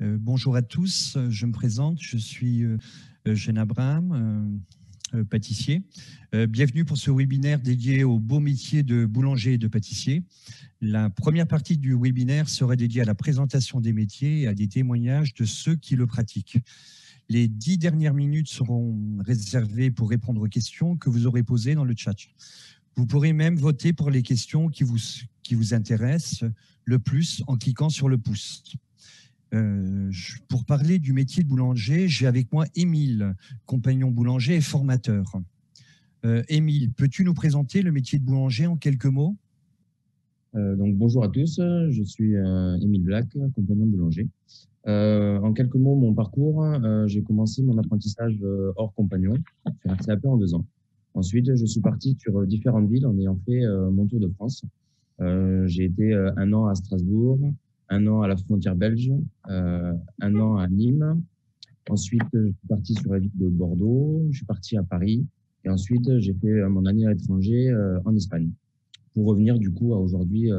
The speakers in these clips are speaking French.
Bonjour à tous, je me présente, je suis Eugène Abraham, pâtissier. Bienvenue pour ce webinaire dédié au beau métier de boulanger et de pâtissier. La première partie du webinaire sera dédiée à la présentation des métiers et à des témoignages de ceux qui le pratiquent. Les 10 dernières minutes seront réservées pour répondre aux questions que vous aurez posées dans le chat. Vous pourrez même voter pour les questions qui vous intéressent le plus en cliquant sur le pouce. Pour parler du métier de boulanger, j'ai avec moi Émile, compagnon boulanger et formateur. Émile, peux-tu nous présenter le métier de boulanger en quelques mots? Donc bonjour à tous, je suis Émile Black, compagnon boulanger. En quelques mots, mon parcours, j'ai commencé mon apprentissage hors compagnon, j'ai fait un CAP en 2 ans. Ensuite, je suis parti sur différentes villes en ayant fait mon tour de France. J'ai été 1 an à Strasbourg, 1 an à la frontière belge, 1 an à Nîmes. Ensuite, je suis parti sur la ville de Bordeaux, je suis parti à Paris. Et ensuite, j'ai fait mon année à l'étranger en Espagne. Pour revenir du coup à aujourd'hui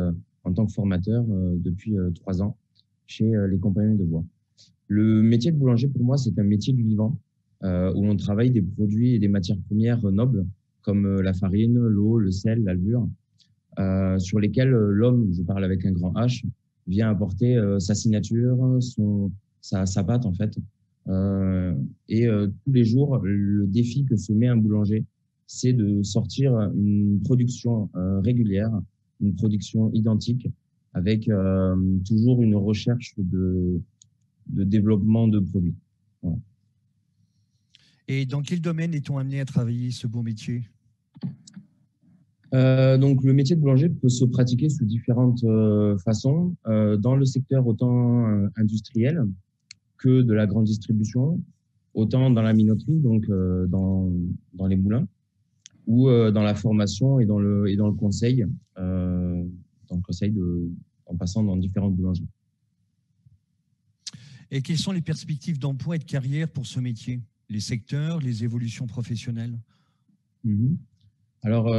en tant que formateur depuis 3 ans chez les Compagnons de Bois. Le métier de boulanger, pour moi, c'est un métier du vivant où on travaille des produits et des matières premières nobles comme la farine, l'eau, le sel, la levure, sur lesquels l'homme, je parle avec un grand H, vient apporter sa signature, sa patte en fait. Tous les jours, le défi que se met un boulanger, c'est de sortir une production régulière, une production identique, avec toujours une recherche de développement de produits. Voilà. Et dans quel domaine est-on amené à travailler ce beau métier? Donc, le métier de boulanger peut se pratiquer sous différentes façons, dans le secteur autant industriel que de la grande distribution, autant dans la minoterie, donc dans les moulins, ou dans la formation et dans le conseil, en passant dans différentes boulangeries. Et quelles sont les perspectives d'emploi et de carrière pour ce métier? Les secteurs, les évolutions professionnelles? Alors,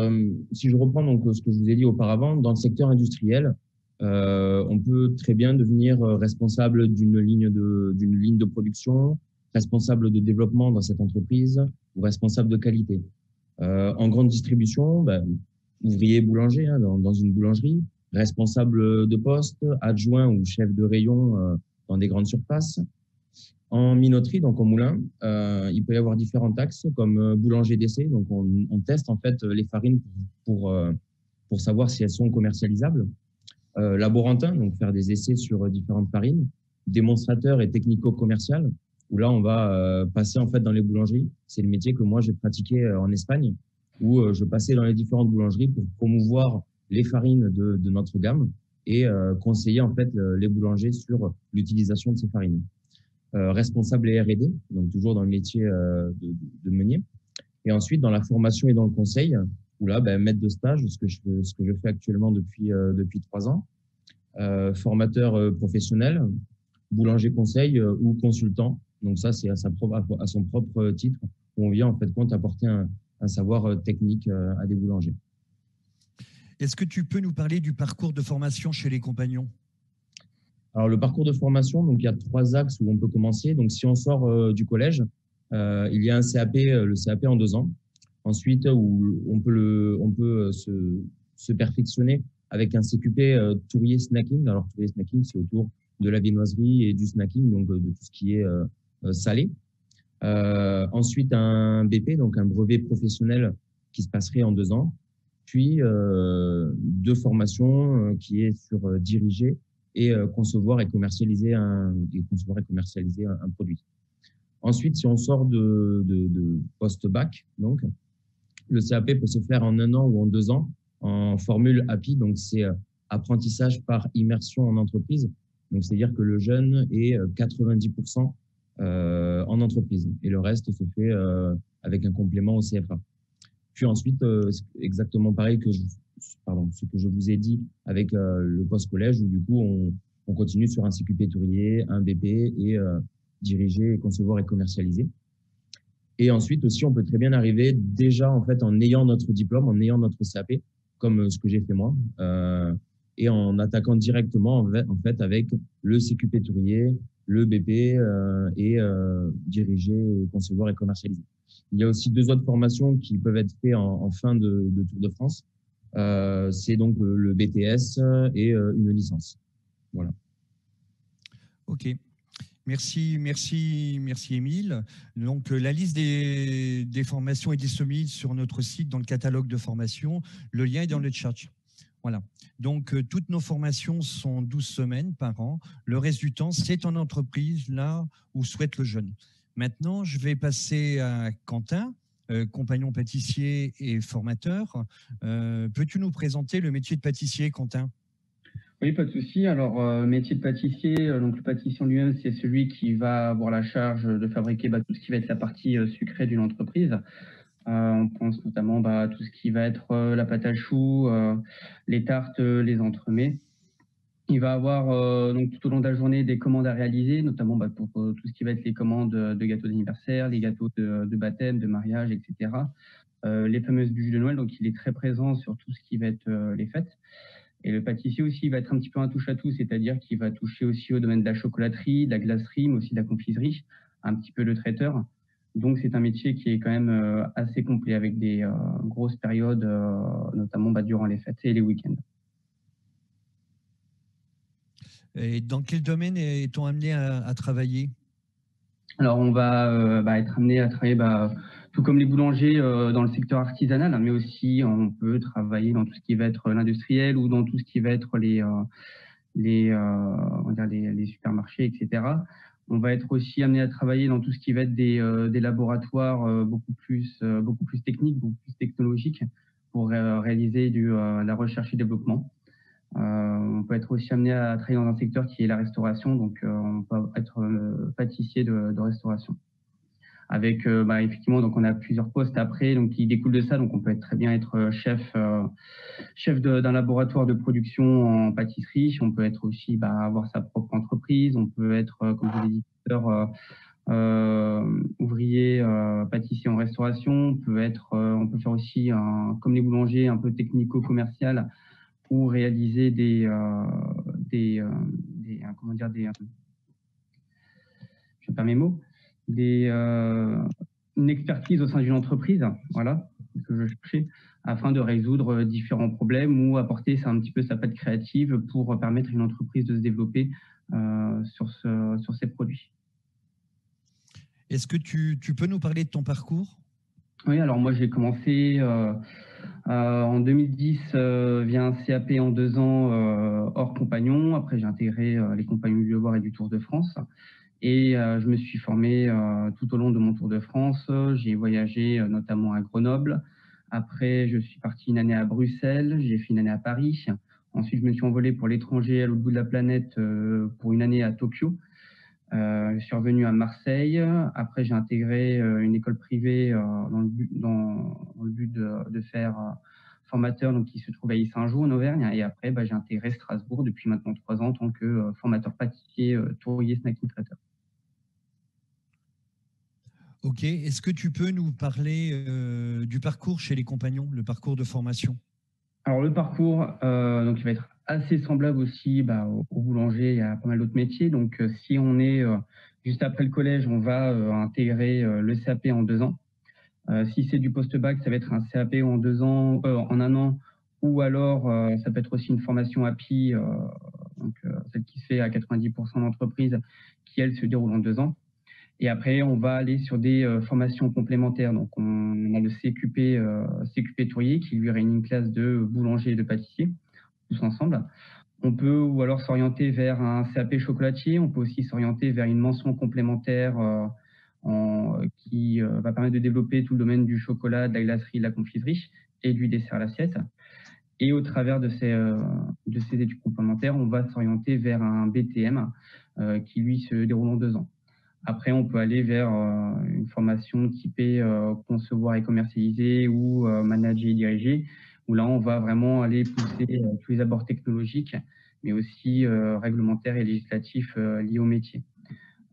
si je reprends donc ce que je vous ai dit auparavant, dans le secteur industriel, on peut très bien devenir responsable d'une ligne de production, responsable de développement dans cette entreprise ou responsable de qualité. En grande distribution, ouvrier boulanger dans une boulangerie, responsable de poste, adjoint ou chef de rayon dans des grandes surfaces. En minoterie, donc en moulin, il peut y avoir différents axes comme boulanger d'essai. Donc on teste en fait les farines pour savoir si elles sont commercialisables. Laborantin, donc faire des essais sur différentes farines. Démonstrateur et technico-commercial, où là on va passer en fait dans les boulangeries. C'est le métier que moi j'ai pratiqué en Espagne, où je passais dans les différentes boulangeries pour promouvoir les farines de notre gamme et conseiller en fait les boulangers sur l'utilisation de ces farines. Responsable et R&D, donc toujours dans le métier de meunier. Et ensuite, dans la formation et dans le conseil, où là, maître de stage, ce que je fais actuellement depuis 3 ans, formateur professionnel, boulanger conseil ou consultant. Donc ça, c'est à son propre titre, où on vient en fait compte apporter un savoir technique à des boulangers. Est-ce que tu peux nous parler du parcours de formation chez les Compagnons? Alors, le parcours de formation, donc il y a 3 axes où on peut commencer. Donc, si on sort du collège, il y a un CAP, le CAP en 2 ans. Ensuite, où on peut se perfectionner avec un CQP tourrier snacking. Alors, tourrier snacking, c'est autour de la viennoiserie et du snacking, donc de tout ce qui est salé. Ensuite, un BP, donc un brevet professionnel qui se passerait en 2 ans. Puis, 2 formations qui est sur diriger et concevoir et commercialiser un produit. Ensuite, si on sort de post-bac, donc, le CAP peut se faire en 1 an ou en 2 ans en formule API, donc c'est apprentissage par immersion en entreprise. Donc, c'est-à-dire que le jeune est 90% en entreprise et le reste se fait avec un complément au CFA. Puis ensuite, exactement pareil ce que je vous ai dit avec le post-collège, où du coup, on continue sur un CQP tourrier, un BP et diriger, concevoir et commercialiser. Et ensuite aussi, on peut très bien arriver déjà en fait en ayant notre diplôme, en ayant notre CAP, comme ce que j'ai fait moi, et en attaquant directement en fait avec le CQP tourier, le BP et diriger, concevoir et commercialiser. Il y a aussi 2 autres formations qui peuvent être faites en fin de Tour de France. C'est donc le BTS et une licence. Voilà. Ok. Merci Émile. Donc, la liste des formations est disponible sur notre site dans le catalogue de formation. Le lien est dans le chat. Voilà. Donc, toutes nos formations sont 12 semaines par an. Le reste du temps, c'est en entreprise, là où souhaite le jeune. Maintenant, je vais passer à Quentin, compagnon pâtissier et formateur. Peux-tu nous présenter le métier de pâtissier, Quentin ? Oui, pas de souci. Alors, métier de pâtissier, donc le pâtissier en lui-même, c'est celui qui va avoir la charge de fabriquer tout ce qui va être la partie sucrée d'une entreprise. On pense notamment à tout ce qui va être la pâte à choux, les tartes, les entremets. Il va avoir donc tout au long de la journée des commandes à réaliser, notamment pour tout ce qui va être les commandes de gâteaux d'anniversaire, les gâteaux de baptême, de mariage, etc. Les fameuses bûches de Noël, donc il est très présent sur tout ce qui va être les fêtes. Et le pâtissier aussi va être un petit peu un touche-à-tout, c'est-à-dire qu'il va toucher aussi au domaine de la chocolaterie, de la glacerie, mais aussi de la confiserie, un petit peu de traiteur. Donc c'est un métier qui est quand même assez complet avec des grosses périodes, notamment durant les fêtes et les week-ends. Et dans quel domaine est-on amené à travailler ? Alors on va être amené à travailler tout comme les boulangers dans le secteur artisanal, mais aussi on peut travailler dans tout ce qui va être l'industriel ou dans tout ce qui va être les supermarchés, etc. On va être aussi amené à travailler dans tout ce qui va être des laboratoires beaucoup plus techniques, beaucoup plus technologiques pour réaliser la recherche et développement. On peut être aussi amené à travailler dans un secteur qui est la restauration, donc on peut être pâtissier de restauration. Avec effectivement, donc on a plusieurs postes après, donc qui découlent de ça. Donc on peut très bien être chef d'un laboratoire de production en pâtisserie. On peut être aussi avoir sa propre entreprise. On peut être, comme je l'ai dit tout à l'heure, ouvrier pâtissier en restauration. On peut faire aussi comme les boulangers, un peu technico-commercial pour réaliser je perds mes mots, une expertise au sein d'une entreprise, voilà, ce que je cherchais, afin de résoudre différents problèmes ou apporter un petit peu sa patte créative pour permettre à une entreprise de se développer sur ses produits. Est-ce que tu peux nous parler de ton parcours ? Oui, alors moi j'ai commencé en 2010 via un CAP en 2 ans hors compagnon. Après j'ai intégré les compagnons du Devoir et du Tour de France. Et je me suis formé tout au long de mon Tour de France. J'ai voyagé notamment à Grenoble. Après, je suis parti une année à Bruxelles. J'ai fait une année à Paris. Ensuite, je me suis envolé pour l'étranger à l'autre bout de la planète pour une année à Tokyo. Je suis revenu à Marseille. Après, j'ai intégré une école privée dans le but de faire formateur, donc qui se trouve à Yssingeaux en Auvergne. Et après, j'ai intégré Strasbourg depuis maintenant 3 ans en tant que formateur pâtissier, tourier, snacking traiteur. Ok. Est-ce que tu peux nous parler du parcours chez les compagnons, le parcours de formation ? Alors le parcours, donc il va être assez semblable aussi au boulanger. Il y a pas mal d'autres métiers. Donc si on est juste après le collège, on va intégrer le CAP en 2 ans. Si c'est du post-bac, ça va être un CAP en 2 ans, en 1 an, ou alors ça peut être aussi une formation API, celle qui se fait à 90% d'entreprises, qui elle se déroule en 2 ans. Et après, on va aller sur des formations complémentaires. Donc, on a le CQP Tourier qui lui réunit une classe de boulanger et de pâtissier, tous ensemble. On peut ou alors s'orienter vers un CAP chocolatier. On peut aussi s'orienter vers une mention complémentaire qui va permettre de développer tout le domaine du chocolat, de la glacerie, de la confiserie et du dessert à l'assiette. Et au travers de ces études complémentaires, on va s'orienter vers un BTM qui, lui, se déroule en 2 ans. Après, on peut aller vers une formation typée concevoir et commercialiser ou manager et diriger, où là, on va vraiment aller pousser tous les abords technologiques, mais aussi réglementaires et législatifs liés au métier.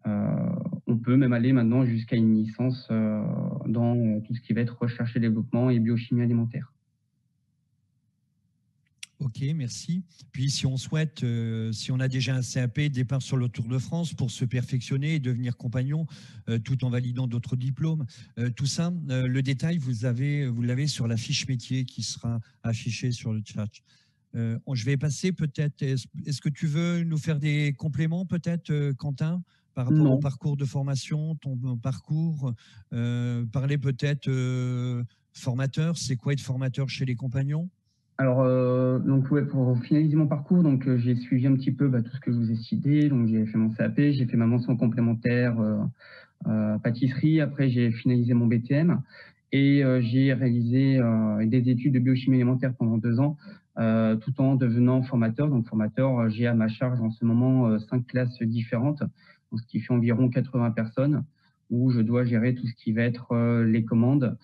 On peut même aller maintenant jusqu'à une licence dans tout ce qui va être recherche et développement et biochimie alimentaire. Ok, merci. Puis si on souhaite, si on a déjà un CAP, départ sur le Tour de France pour se perfectionner et devenir compagnon, tout en validant d'autres diplômes, tout ça, le détail, vous l'avez sur la fiche métier qui sera affichée sur le chat. Je vais passer peut-être, est-ce que tu veux nous faire des compléments peut-être, Quentin, par rapport au Non. parcours de formation, ton parcours, parler peut-être formateur, c'est quoi être formateur chez les compagnons? Alors, donc ouais, pour finaliser mon parcours, donc j'ai suivi un petit peu tout ce que je vous ai cité. Donc j'ai fait mon CAP, j'ai fait ma mention complémentaire pâtisserie. Après, j'ai finalisé mon BTM et j'ai réalisé des études de biochimie élémentaire pendant 2 ans, tout en devenant formateur. Donc formateur, j'ai à ma charge en ce moment 5 classes différentes, donc, ce qui fait environ 80 personnes, où je dois gérer tout ce qui va être les commandes,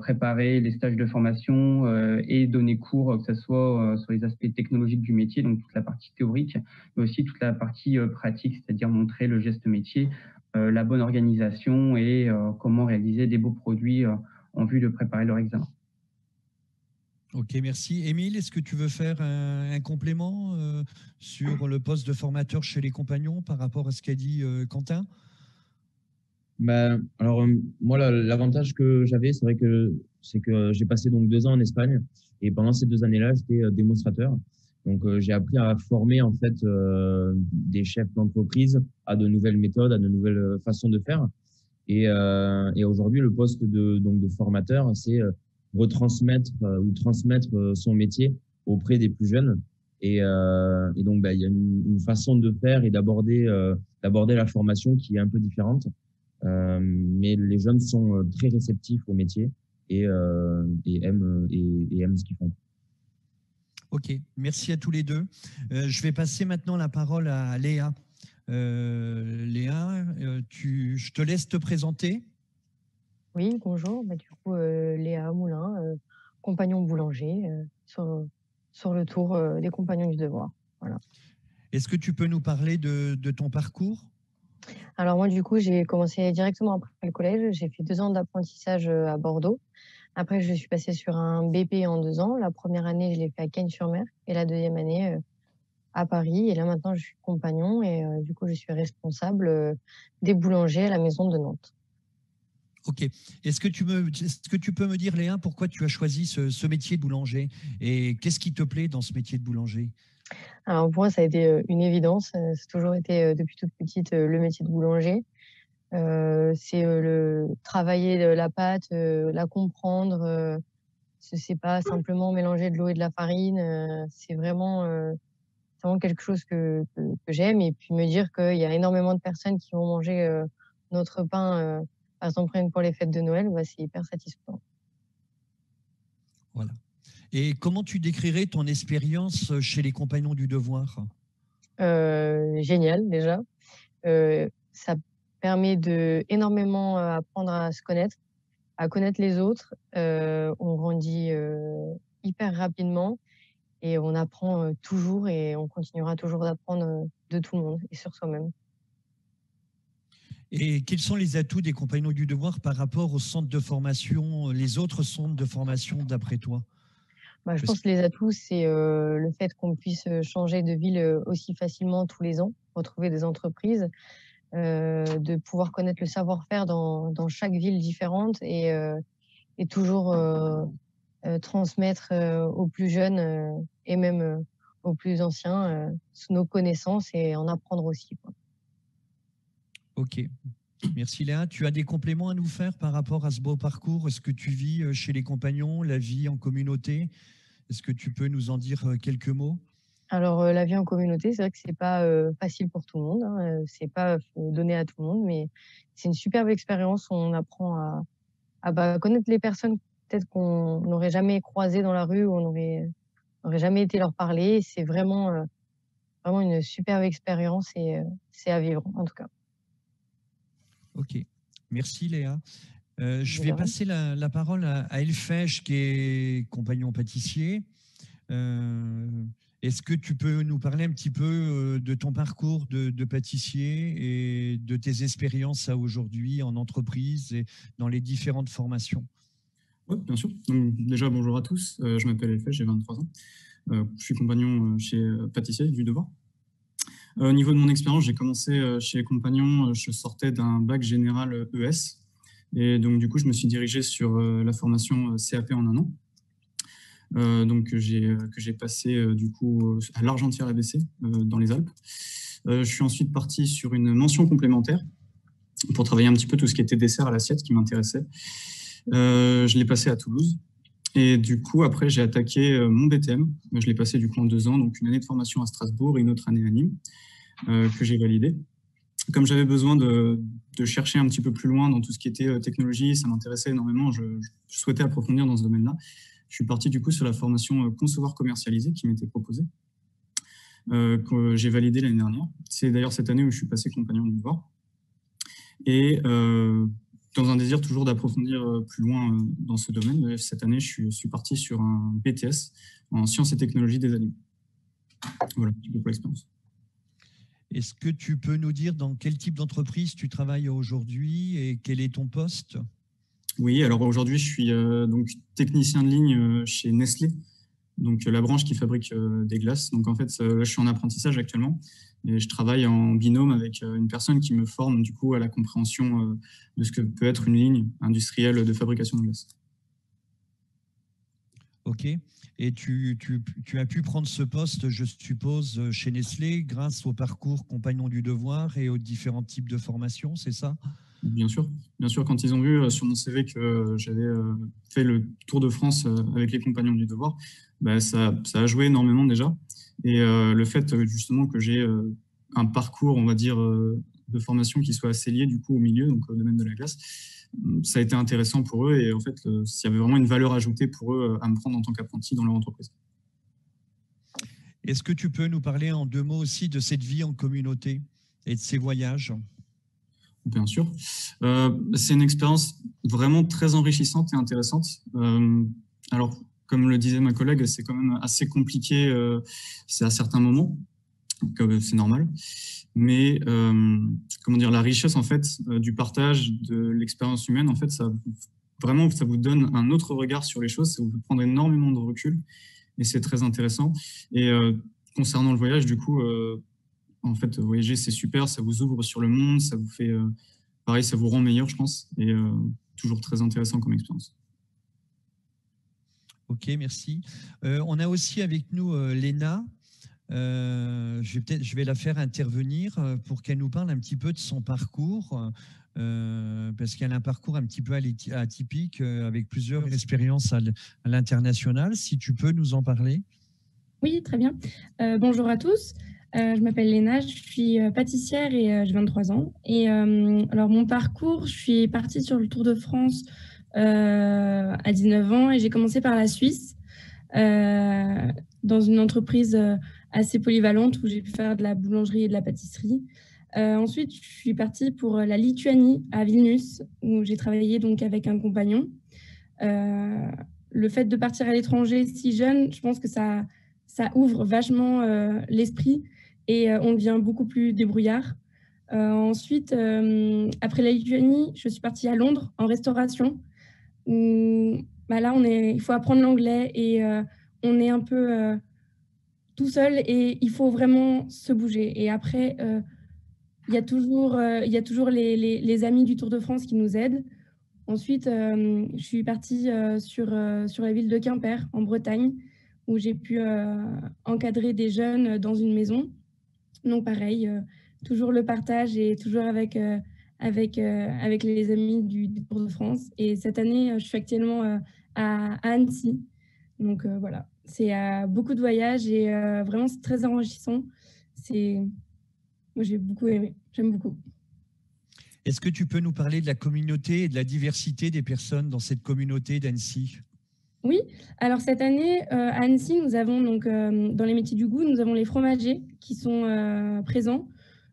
préparer les stages de formation et donner cours, que ce soit sur les aspects technologiques du métier, donc toute la partie théorique, mais aussi toute la partie pratique, c'est-à-dire montrer le geste métier, la bonne organisation et comment réaliser des beaux produits en vue de préparer leur examen. Ok, merci. Émile, est-ce que tu veux faire un complément sur le poste de formateur chez les compagnons par rapport à ce qu'a dit Quentin? Alors, moi, l'avantage que j'avais, c'est que j'ai passé donc 2 ans en Espagne et pendant ces 2 années-là, j'étais démonstrateur. Donc, j'ai appris à former en fait des chefs d'entreprise à de nouvelles méthodes, à de nouvelles façons de faire. Et aujourd'hui, le poste de formateur, c'est retransmettre ou transmettre son métier auprès des plus jeunes. Et donc, il y a une façon de faire et d'aborder la formation qui est un peu différente. Mais les jeunes sont très réceptifs au métier et aiment ce qu'ils font. Ok, merci à tous les deux. Je vais passer maintenant la parole à Léa. Léa, je te laisse te présenter. Oui, bonjour. Du coup, Léa Moulin, compagnon boulanger sur le tour des compagnons du devoir. Voilà. Est-ce que tu peux nous parler de ton parcours? Alors moi, du coup, j'ai commencé directement après le collège. J'ai fait 2 ans d'apprentissage à Bordeaux. Après, je suis passée sur un BP en 2 ans. La première année, je l'ai fait à Cagnes-sur-Mer et la deuxième année à Paris. Et là, maintenant, je suis compagnon et du coup, je suis responsable des boulangers à la maison de Nantes. Ok. Est-ce que tu peux me dire, Léa, pourquoi tu as choisi ce métier de boulanger et qu'est-ce qui te plaît dans ce métier de boulanger? Alors pour moi, ça a été une évidence. C'est toujours été depuis toute petite le métier de boulanger. C'est le travailler la pâte, la comprendre. C'est pas simplement mélanger de l'eau et de la farine. C'est vraiment quelque chose que j'aime. Et puis me dire qu'il y a énormément de personnes qui vont manger notre pain, par exemple rien que pour les fêtes de Noël, c'est hyper satisfaisant. Voilà. Et comment tu décrirais ton expérience chez les compagnons du devoir? Génial déjà. Ça permet de énormément apprendre à se connaître, à connaître les autres. On grandit hyper rapidement et on apprend toujours et on continuera toujours d'apprendre de tout le monde et sur soi-même. Et quels sont les atouts des compagnons du devoir par rapport aux centres de formation, les autres centres de formation d'après toi? Je pense que les atouts, c'est le fait qu'on puisse changer de ville aussi facilement tous les ans, retrouver des entreprises, de pouvoir connaître le savoir-faire dans chaque ville différente et toujours transmettre aux plus jeunes et même aux plus anciens nos connaissances et en apprendre aussi, quoi. Ok. Merci Léa. Tu as des compléments à nous faire par rapport à ce beau parcours? Est-ce que tu vis chez les compagnons, la vie en communauté? Est-ce que tu peux nous en dire quelques mots? Alors la vie en communauté, c'est vrai que c'est pas facile pour tout le monde, hein, c'est pas donné à tout le monde, mais c'est une superbe expérience. On apprend à connaître les personnes peut-être qu'on n'aurait jamais croisées dans la rue, ou on n'aurait jamais été leur parler. C'est vraiment une superbe expérience et c'est à vivre en tout cas. Ok. Merci Léa. Je De vais rien. passer la parole à Elfèche, qui est compagnon pâtissier. Est-ce que tu peux nous parler un petit peu de ton parcours de pâtissier et de tes expériences à aujourd'hui en entreprise et dans les différentes formations? Oui, bien sûr. Donc, déjà, bonjour à tous. Je m'appelle Elfèche, j'ai 23 ans. Je suis compagnon chez Pâtissier du Devoir. Au niveau de mon expérience, j'ai commencé chez Compagnon, je sortais d'un bac général ES. Et donc, du coup, je me suis dirigé sur la formation CAP en 1 an. Donc, que j'ai passé du coup à l'Argentière ABC dans les Alpes. Je suis ensuite parti sur une mention complémentaire pour travailler un petit peu tout ce qui était dessert à l'assiette qui m'intéressait. Je l'ai passé à Toulouse. Et du coup, après, j'ai attaqué mon BTM. Je l'ai passé du coup en 2 ans, donc une année de formation à Strasbourg et une autre année à Nîmes, que j'ai validée. Comme j'avais besoin de chercher un petit peu plus loin dans tout ce qui était technologie, ça m'intéressait énormément, je souhaitais approfondir dans ce domaine-là. Je suis parti du coup sur la formation concevoir commercialisé qui m'était proposée, que j'ai validée l'année dernière. C'est d'ailleurs cette année où je suis passé compagnon du Devoir. Et dans un désir toujours d'approfondir plus loin dans ce domaine, cette année, je suis parti sur un BTS en sciences et technologies des aliments. Voilà un petit peu pour l'expérience. Est-ce que tu peux nous dire dans quel type d'entreprise tu travailles aujourd'hui et quel est ton poste? Oui, alors aujourd'hui, je suis donc technicien de ligne chez Nestlé, donc la branche qui fabrique des glaces. Donc en fait, là, je suis en apprentissage actuellement et je travaille en binôme avec une personne qui me forme du coup à la compréhension de ce que peut être une ligne industrielle de fabrication de glace. Ok. Et tu as pu prendre ce poste, je suppose, chez Nestlé grâce au parcours Compagnon du Devoir et aux différents types de formations, c'est ça? Bien sûr, quand ils ont vu sur mon CV que j'avais fait le Tour de France avec les Compagnons du Devoir, bah, ça a joué énormément déjà. Et le fait justement que j'ai un parcours, on va dire, de formation qui soit assez lié du coup au milieu, donc au domaine de la glace, ça a été intéressant pour eux. Et en fait, il y avait vraiment une valeur ajoutée pour eux à me prendre en tant qu'apprenti dans leur entreprise. Est-ce que tu peux nous parler en 2 mots aussi de cette vie en communauté et de ces voyages? Bien sûr. C'est une expérience vraiment très enrichissante et intéressante. Alors, comme le disait ma collègue, c'est quand même assez compliqué c'est à certains moments, c'est normal. Mais comment dire, la richesse en fait du partage de l'expérience humaine, en fait, ça vous donne un autre regard sur les choses, ça vous fait prendre énormément de recul et c'est très intéressant. Et concernant le voyage, du coup, en fait, voyager, c'est super, ça vous ouvre sur le monde, ça vous fait, pareil, ça vous rend meilleur, je pense, et toujours très intéressant comme expérience. Ok, merci. On a aussi avec nous Léna. Je vais la faire intervenir pour qu'elle nous parle un petit peu de son parcours, parce qu'elle a un parcours un petit peu atypique avec plusieurs expériences à l'international. Si tu peux nous en parler. Oui, très bien. Bonjour à tous. Je m'appelle Léna, je suis pâtissière et j'ai 23 ans. Et alors, mon parcours, je suis partie sur le Tour de France à 19 ans et j'ai commencé par la Suisse dans une entreprise assez polyvalente où j'ai pu faire de la boulangerie et de la pâtisserie. Ensuite, je suis partie pour la Lituanie à Vilnius où j'ai travaillé donc avec un compagnon. Le fait de partir à l'étranger si jeune, je pense que ça ouvre vachement l'esprit et on devient beaucoup plus débrouillard. Ensuite, après la Lituanie, je suis partie à Londres en restauration. Où, là, il faut apprendre l'anglais et on est un peu tout seul et il faut vraiment se bouger. Et après, il y a toujours les amis du Tour de France qui nous aident. Ensuite, je suis partie sur la ville de Quimper, en Bretagne, où j'ai pu encadrer des jeunes dans une maison. Donc pareil, toujours le partage et toujours avec les amis du Tour de France. Et cette année, je suis actuellement à Annecy. Donc voilà, c'est beaucoup de voyages et vraiment c'est très enrichissant. Moi j'ai beaucoup aimé, j'aime beaucoup. Est-ce que tu peux nous parler de la communauté et de la diversité des personnes dans cette communauté d'Annecy? Oui, alors cette année, à Annecy, nous avons donc, dans les métiers du goût, nous avons les fromagers qui sont présents.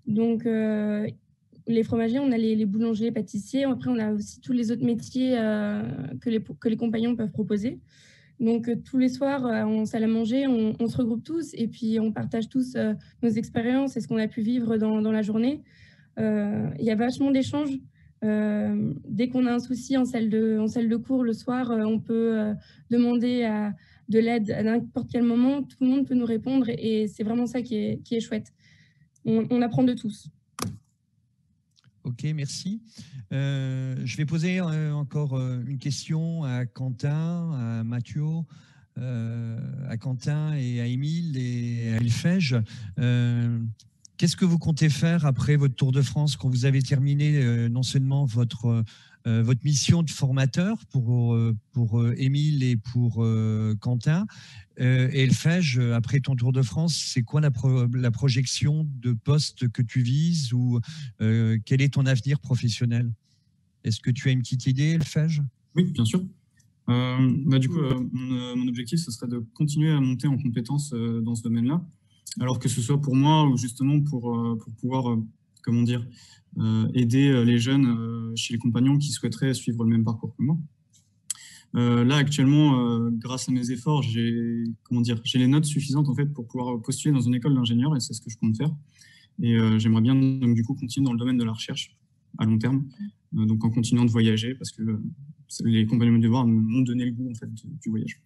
Donc, les fromagers, on a les boulangers, pâtissiers. Après, on a aussi tous les autres métiers que les compagnons peuvent proposer. Donc, tous les soirs, en salle à manger, on se regroupe tous et puis on partage tous nos expériences et ce qu'on a pu vivre dans la journée. Il y a vachement d'échanges. Dès qu'on a un souci en salle de cours le soir, on peut demander de l'aide à n'importe quel moment. Tout le monde peut nous répondre et c'est vraiment ça qui est chouette. On apprend de tous. Ok, merci. Je vais poser encore une question à Quentin, à Mathieu, à Quentin et à Émile et à Elfège. Qu'est-ce que vous comptez faire après votre Tour de France quand vous avez terminé non seulement votre mission de formateur pour Émile et pour Quentin et Elfège, après ton Tour de France, c'est quoi la projection de poste que tu vises ou quel est ton avenir professionnel? Est-ce que tu as une petite idée, Elfège? Oui, bien sûr. Du coup, mon objectif, ce serait de continuer à monter en compétences dans ce domaine-là. Alors que ce soit pour moi ou justement pour pouvoir, comment dire, aider les jeunes chez les compagnons qui souhaiteraient suivre le même parcours que moi. Là, actuellement, grâce à mes efforts, j'ai les notes suffisantes en fait pour pouvoir postuler dans une école d'ingénieur et c'est ce que je compte faire. Et j'aimerais bien donc du coup continuer dans le domaine de la recherche à long terme, donc en continuant de voyager parce que les compagnons de devoir m'ont donné le goût en fait du voyage.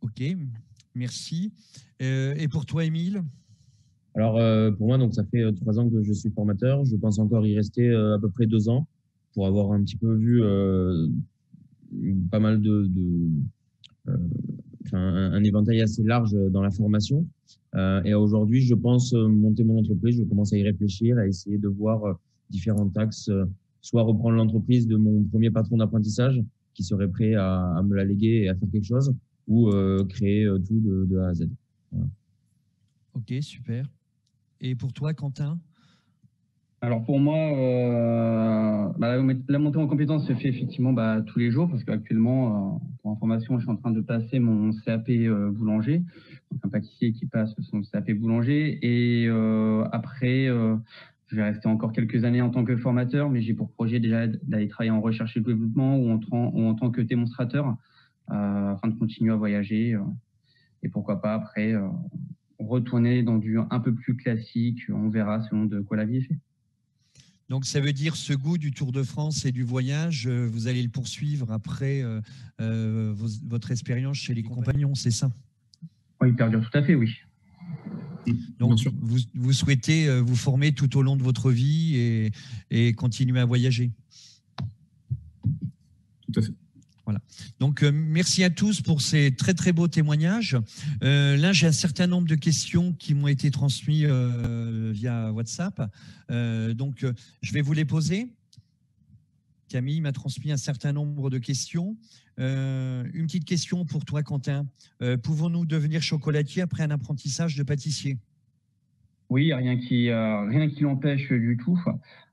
Ok, merci. Et pour toi, Émile? Alors, pour moi, donc, ça fait 3 ans que je suis formateur. Je pense encore y rester à peu près 2 ans pour avoir un petit peu vu pas mal un éventail assez large dans la formation. Et aujourd'hui, je pense monter mon entreprise. Je commence à y réfléchir, à essayer de voir différents axes, soit reprendre l'entreprise de mon premier patron d'apprentissage qui serait prêt à me la léguer et à faire quelque chose, ou créer tout de A à Z. Voilà. Ok, super. Et pour toi, Quentin? Alors pour moi, la montée en compétences se fait effectivement tous les jours parce qu'actuellement, pour information, je suis en train de passer mon CAP boulanger, donc un pâtissier qui passe son CAP boulanger. Et après, je vais rester encore quelques années en tant que formateur, mais j'ai pour projet déjà d'aller travailler en recherche et développement ou en tant que démonstrateur afin de continuer à voyager. Et pourquoi pas après retourner dans du un peu plus classique, on verra selon de quoi la vie est faite. Donc, ça veut dire ce goût du Tour de France et du voyage, vous allez le poursuivre après votre expérience chez les compagnons, c'est ça? Oui, perdure, tout à fait, oui. Donc, vous souhaitez vous former tout au long de votre vie et continuer à voyager? Tout à fait. Voilà. Donc, merci à tous pour ces très, très beaux témoignages. Là, j'ai un certain nombre de questions qui m'ont été transmises via WhatsApp. Donc, je vais vous les poser. Camille m'a transmis un certain nombre de questions. Une petite question pour toi, Quentin. Pouvons-nous devenir chocolatier après un apprentissage de pâtissier? Oui, rien qui l'empêche du tout.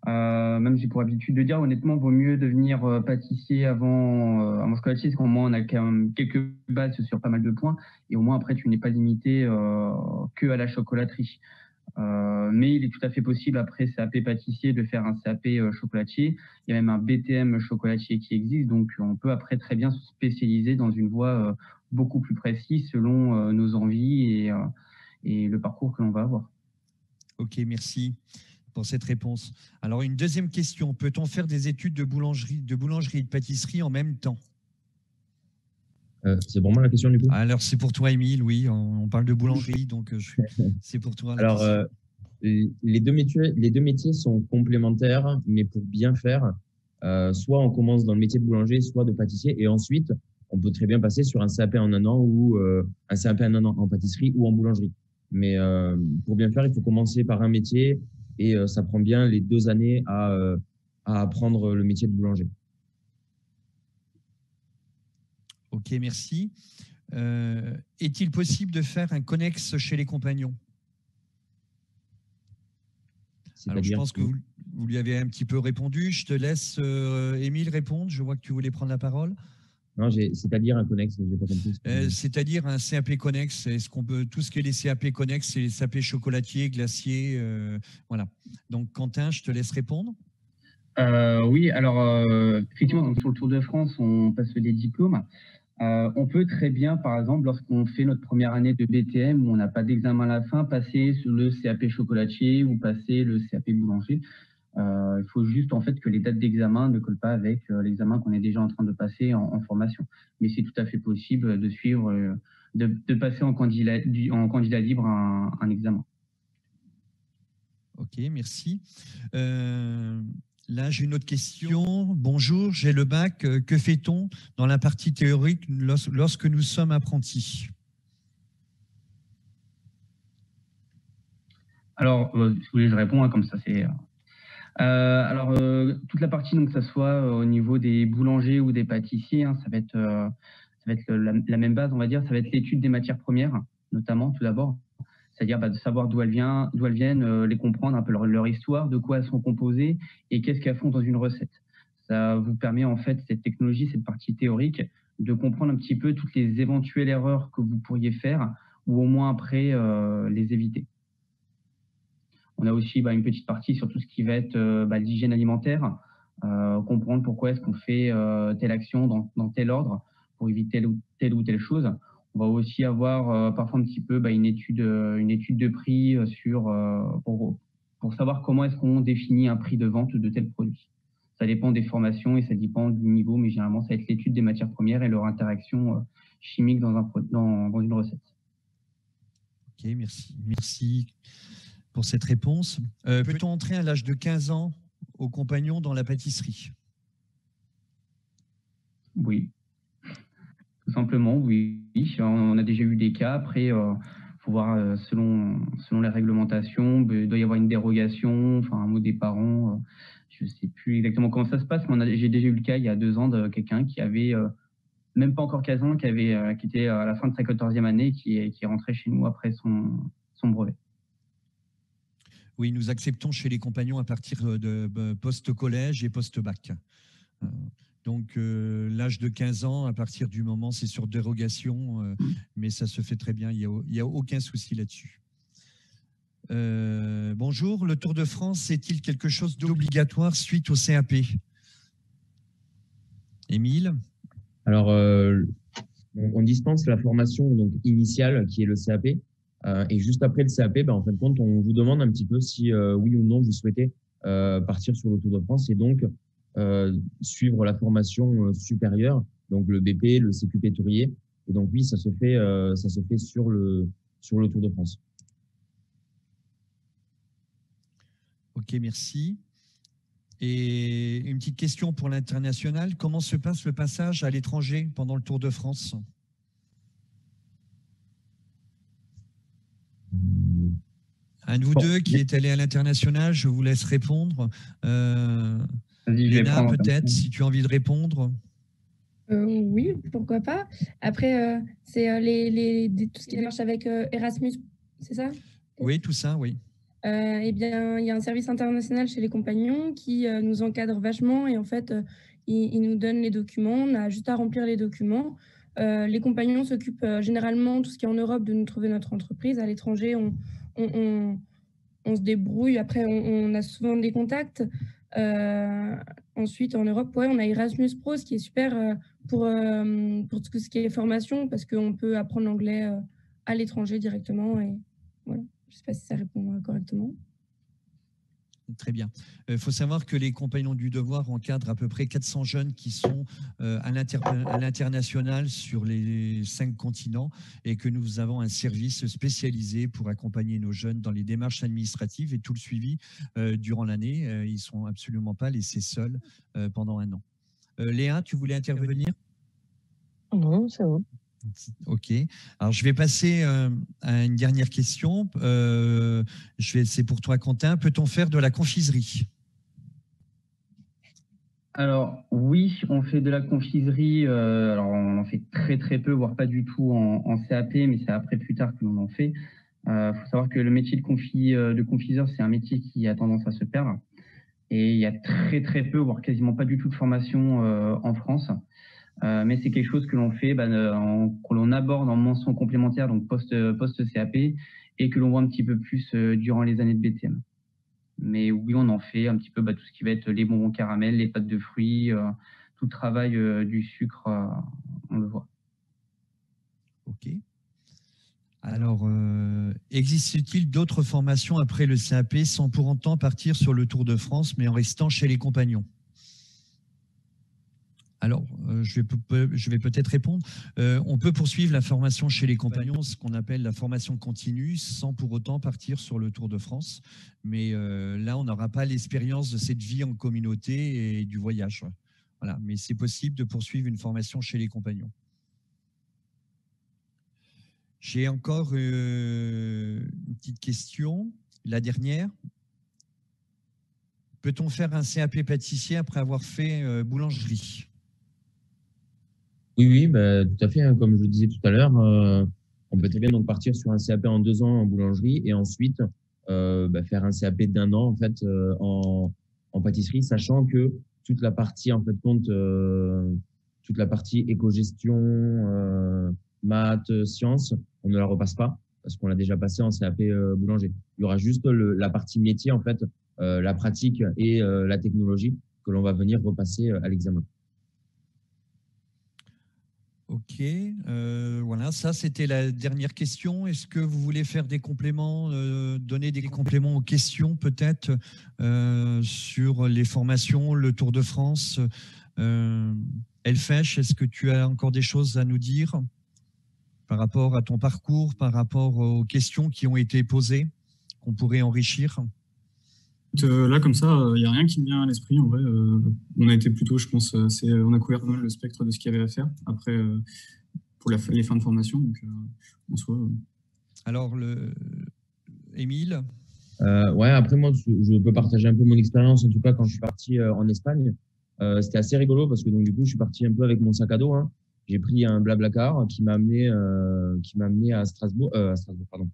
Même j'ai pour habitude de dire, honnêtement, vaut mieux devenir pâtissier avant chocolatier, parce qu'au moins on a quand même quelques bases sur pas mal de points, et au moins après tu n'es pas limité que à la chocolaterie. Mais il est tout à fait possible après CAP pâtissier de faire un CAP chocolatier. Il y a même un BTM chocolatier qui existe, donc on peut après très bien se spécialiser dans une voie beaucoup plus précise selon nos envies et le parcours que l'on va avoir. Ok, merci pour cette réponse. Alors, une deuxième question. Peut-on faire des études de boulangerie et de pâtisserie en même temps? C'est pour moi la question du coup? Alors, c'est pour toi, Émile, oui. On parle de boulangerie, donc c'est pour toi la question. Alors, les deux métiers sont complémentaires, mais pour bien faire, soit on commence dans le métier de boulanger, soit de pâtissier, et ensuite, on peut très bien passer sur un CAP en un an ou un CAP en un an en pâtisserie ou en boulangerie. Mais pour bien faire, il faut commencer par un métier et ça prend bien les 2 années à apprendre le métier de boulanger. Ok, merci. Est-il possible de faire un connexe chez les compagnons? Alors, je pense que vous lui avez un petit peu répondu. Je te laisse, Émile, répondre. Je vois que tu voulais prendre la parole. Non, c'est-à-dire un connexe, je n'ai pas compris. C'est-à-dire un CAP connexe. Est-ce qu'on peut tout ce qui est les CAP connexes, c'est les CAP chocolatiers, glaciers, voilà. Donc Quentin, je te laisse répondre. Oui, alors effectivement, donc, sur le Tour de France, on passe des diplômes. On peut très bien, par exemple, lorsqu'on fait notre première année de BTM où on n'a pas d'examen à la fin, passer sur le CAP chocolatier ou passer le CAP boulanger. Il faut juste en fait que les dates d'examen ne collent pas avec l'examen qu'on est déjà en train de passer en formation. Mais c'est tout à fait possible de suivre, de passer en candidat libre un examen. Ok, merci. Là, j'ai une autre question. Bonjour, j'ai le bac. Que fait-on dans la partie théorique lorsque nous sommes apprentis? Alors, si vous voulez, je réponds, hein, comme ça c'est... toute la partie, donc, que ce soit au niveau des boulangers ou des pâtissiers, hein, ça va être la même base, on va dire. Ça va être l'étude des matières premières, notamment, tout d'abord. C'est-à-dire de savoir d'où elles viennent, les comprendre, un peu leur histoire, de quoi elles sont composées et qu'est-ce qu'elles font dans une recette. Ça vous permet, en fait, cette technologie, cette partie théorique, de comprendre un petit peu toutes les éventuelles erreurs que vous pourriez faire ou au moins après les éviter. On a aussi une petite partie sur tout ce qui va être l'hygiène alimentaire, comprendre pourquoi est-ce qu'on fait telle action dans tel ordre pour éviter telle ou telle chose. On va aussi avoir parfois un petit peu une étude de prix pour savoir comment est-ce qu'on définit un prix de vente de tel produit. Ça dépend des formations et ça dépend du niveau, mais généralement, ça va être l'étude des matières premières et leur interaction chimique dans une recette. Ok, merci. Merci pour cette réponse. Peut-on entrer à l'âge de 15 ans au compagnon dans la pâtisserie? Oui. Tout simplement, oui. On a déjà eu des cas. Après, il faut voir selon les réglementations. Il doit y avoir une dérogation, enfin un mot des parents. Je ne sais plus exactement comment ça se passe, mais j'ai déjà eu le cas il y a 2 ans de quelqu'un qui avait même pas encore 15 ans, qui était à la fin de sa 14e année, qui est rentré chez nous après son brevet. Oui, nous acceptons chez les compagnons à partir de post-collège et post-bac. Donc, l'âge de 15 ans, à partir du moment, c'est sur dérogation, mais ça se fait très bien, il n'y a aucun souci là-dessus. Bonjour, le Tour de France est-il quelque chose d'obligatoire suite au CAP? Émile? Alors, on dispense la formation donc initiale qui est le CAP. Et juste après le CAP, en fin de compte, on vous demande un petit peu si oui ou non vous souhaitez partir sur le Tour de France et donc suivre la formation supérieure, donc le BP, le CQP Tourier. Et donc oui, ça se fait sur le Tour de France. Ok, merci. Et une petite question pour l'international. Comment se passe le passage à l'étranger pendant le Tour de France? Un de vous deux qui est allé à l'international, je vous laisse répondre. Léna, peut-être, si tu as envie de répondre. Oui, pourquoi pas. Après, c'est tout ce qui marche avec Erasmus, c'est ça? Oui, tout ça, oui. Eh bien, il y a un service international chez les compagnons qui nous encadre vachement et en fait, il nous donne les documents. On a juste à remplir les documents. Les compagnons s'occupent généralement, tout ce qui est en Europe, de nous trouver notre entreprise. À l'étranger, on se débrouille. Après, on a souvent des contacts. Ensuite, en Europe, ouais, on a Erasmus Pro, ce qui est super pour tout ce qui est formation, parce qu'on peut apprendre l'anglais à l'étranger directement. Et voilà. Je ne sais pas si ça répond correctement. Très bien. Il faut savoir que les Compagnons du Devoir encadrent à peu près 400 jeunes qui sont à l'international sur les 5 continents et que nous avons un service spécialisé pour accompagner nos jeunes dans les démarches administratives et tout le suivi durant l'année. Ils ne sont absolument pas laissés seuls pendant 1 an. Léa, tu voulais intervenir? Non, c'est bon. Ok. Alors, je vais passer à une dernière question. C'est pour toi, Quentin. Peut-on faire de la confiserie? Alors, oui, on fait de la confiserie. Alors, on en fait très, très peu, voire pas du tout en CAP, mais c'est après, plus tard, que l'on en fait. Il faut savoir que le métier de confiseur, c'est un métier qui a tendance à se perdre. Et il y a très, très peu, voire quasiment pas du tout de formation en France. Mais c'est quelque chose que l'on fait, que l'on aborde en mention complémentaire, donc post-CAP, et que l'on voit un petit peu plus durant les années de BTM. Mais oui, on en fait un petit peu tout ce qui va être les bonbons caramel, les pâtes de fruits, tout le travail du sucre, on le voit. Ok. Alors, existe-t-il d'autres formations après le CAP sans pour autant partir sur le Tour de France, mais en restant chez les compagnons? Alors, je vais peut-être répondre. On peut poursuivre la formation chez les compagnons, ce qu'on appelle la formation continue, sans pour autant partir sur le Tour de France. Mais là, on n'aura pas l'expérience de cette vie en communauté et du voyage. Voilà. Mais c'est possible de poursuivre une formation chez les compagnons. J'ai encore une petite question, la dernière. Peut-on faire un CAP pâtissier après avoir fait boulangerie? Oui, oui, bah, tout à fait, hein. Comme je le disais tout à l'heure, on peut très bien donc partir sur un CAP en 2 ans en boulangerie et ensuite faire un CAP d'1 an en fait en pâtisserie, sachant que toute la partie en fait compte, toute la partie éco-gestion, maths, sciences, on ne la repasse pas parce qu'on l'a déjà passé en CAP boulanger. Il y aura juste la partie métier en fait, la pratique et la technologie que l'on va venir repasser à l'examen. Ok, voilà, ça c'était la dernière question. Est-ce que vous voulez faire des compléments, donner des compléments aux questions peut-être sur les formations, le Tour de France? Elfèche, est-ce que tu as encore des choses à nous dire par rapport à ton parcours, par rapport aux questions qui ont été posées, qu'on pourrait enrichir? Là, comme ça, il n'y a rien qui me vient à l'esprit. En vrai, on a été plutôt, je pense, on a couvert pas mal le spectre de ce qu'il y avait à faire après pour les fins de formation. Donc, en soi. Alors, Émile? Ouais, après moi, je peux partager un peu mon expérience, en tout cas quand je suis parti en Espagne. C'était assez rigolo parce que donc du coup, je suis parti un peu avec mon sac à dos, hein. J'ai pris un Blablacar qui m'a amené à Strasbourg, pardon,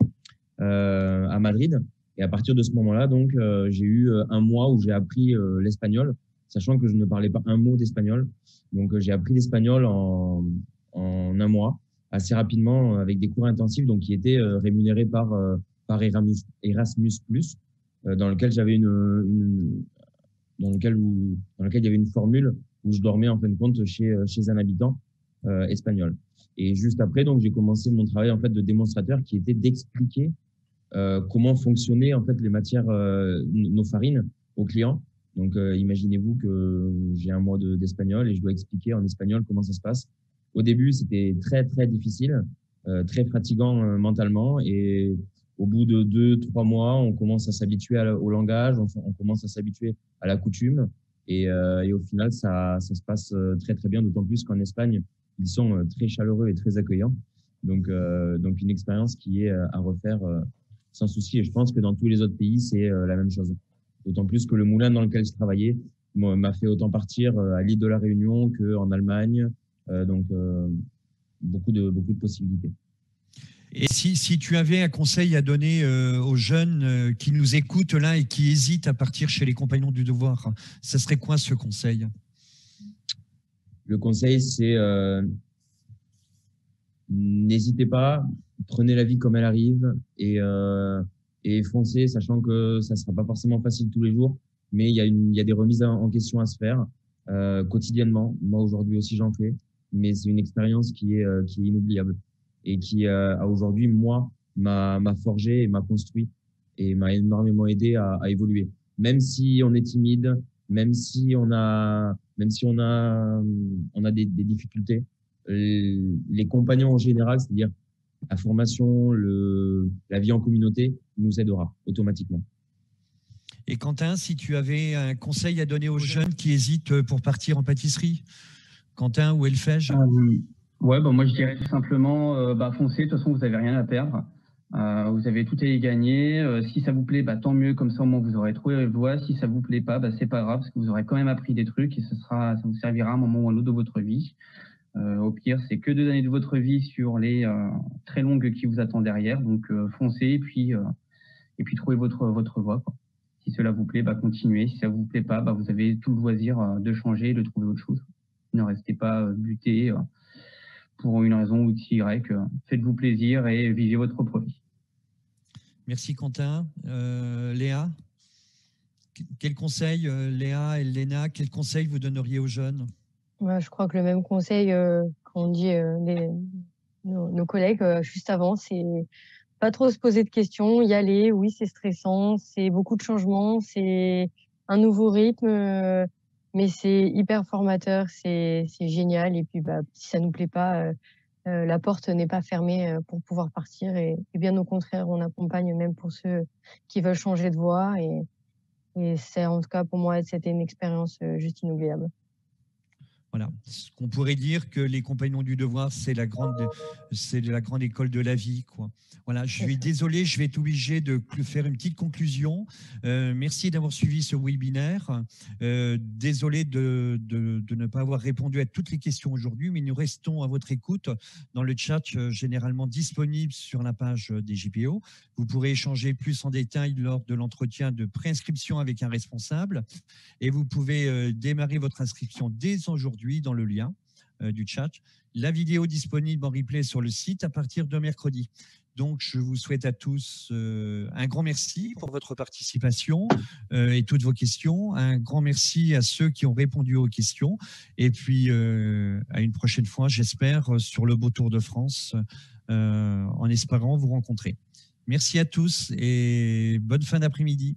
à Madrid. Et à partir de ce moment-là, donc, j'ai eu un mois où j'ai appris l'espagnol, sachant que je ne parlais pas un mot d'espagnol. Donc, j'ai appris l'espagnol en un mois, assez rapidement, avec des cours intensifs, donc qui étaient rémunérés par Erasmus+, dans lequel j'avais dans lequel il y avait une formule où je dormais en fin de compte chez un habitant espagnol. Et juste après, donc, j'ai commencé mon travail en fait de démonstrateur, qui était d'expliquer comment fonctionnaient en fait les matières, nos farines aux clients. Donc, imaginez-vous que j'ai un mois d'espagnol et je dois expliquer en espagnol comment ça se passe. Au début, c'était très, très difficile, très fatigant mentalement. Et au bout de 2-3 mois, on commence à s'habituer au langage, on commence à s'habituer à la coutume. Et au final, ça se passe très, très bien, d'autant plus qu'en Espagne, ils sont très chaleureux et très accueillants. Donc une expérience qui est à refaire sans souci. Et je pense que dans tous les autres pays, c'est la même chose. D'autant plus que le moulin dans lequel je travaillais m'a fait autant partir à l'île de la Réunion qu'en Allemagne. Beaucoup de possibilités. Et si tu avais un conseil à donner aux jeunes qui nous écoutent là et qui hésitent à partir chez les Compagnons du Devoir, ça serait quoi ce conseil? Le conseil, c'est n'hésitez pas, prenez la vie comme elle arrive et foncez, sachant que ça ne sera pas forcément facile tous les jours, mais il y a des remises en question à se faire quotidiennement. Moi, aujourd'hui aussi, j'en fais, mais c'est une expérience qui est inoubliable et qui, aujourd'hui, moi, m'a forgé et m'a construit et m'a énormément aidé à évoluer. Même si on est timide, même si on a des difficultés, les compagnons en général, c'est-à-dire la formation, la vie en communauté, nous aidera automatiquement. Et Quentin, si tu avais un conseil à donner aux jeunes qui hésitent pour partir en pâtisserie, Quentin ou Elfège? Ouais, moi je dirais tout simplement, foncez, de toute façon vous n'avez rien à perdre. Vous avez tout à y gagner. Si ça vous plaît, tant mieux, comme ça au moins vous aurez trouvé votre voie. Si ça vous plaît pas, c'est pas grave, parce que vous aurez quand même appris des trucs et ça vous servira à un moment ou à un autre de votre vie. Au pire, c'est que 2 années de votre vie sur les très longues qui vous attendent derrière. Donc foncez et puis trouvez votre voie, quoi. Si cela vous plaît, continuez. Si ça vous plaît pas, vous avez tout le loisir de changer et de trouver autre chose. Ne restez pas buté pour une raison ou Y. Faites-vous plaisir et vivez votre propre vie. Merci Quentin. Léa, quel conseil, Léa et Léna, quel conseil vous donneriez aux jeunes? Je crois que le même conseil qu'on dit nos collègues juste avant. C'est pas trop se poser de questions, y aller. Oui, c'est stressant, c'est beaucoup de changements, c'est un nouveau rythme, mais c'est hyper formateur, c'est génial. Et puis, bah, si ça nous plaît pas, la porte n'est pas fermée pour pouvoir partir. Et bien au contraire, on accompagne même pour ceux qui veulent changer de voie. Et c'est en tout cas pour moi, c'était une expérience juste inoubliable. Voilà. On pourrait dire que les Compagnons du Devoir, c'est la grande école de la vie, quoi. Voilà, je suis désolé, je vais être obligé de faire une petite conclusion. Merci d'avoir suivi ce webinaire. Désolé de ne pas avoir répondu à toutes les questions aujourd'hui, mais nous restons à votre écoute dans le chat généralement disponible sur la page des JPO. Vous pourrez échanger plus en détail lors de l'entretien de préinscription avec un responsable et vous pouvez démarrer votre inscription dès aujourd'hui dans le lien du chat. La vidéo disponible en replay sur le site à partir de mercredi. Donc, je vous souhaite à tous un grand merci pour votre participation et toutes vos questions. Un grand merci à ceux qui ont répondu aux questions. Et puis, à une prochaine fois, j'espère, sur le beau Tour de France, en espérant vous rencontrer. Merci à tous et bonne fin d'après-midi.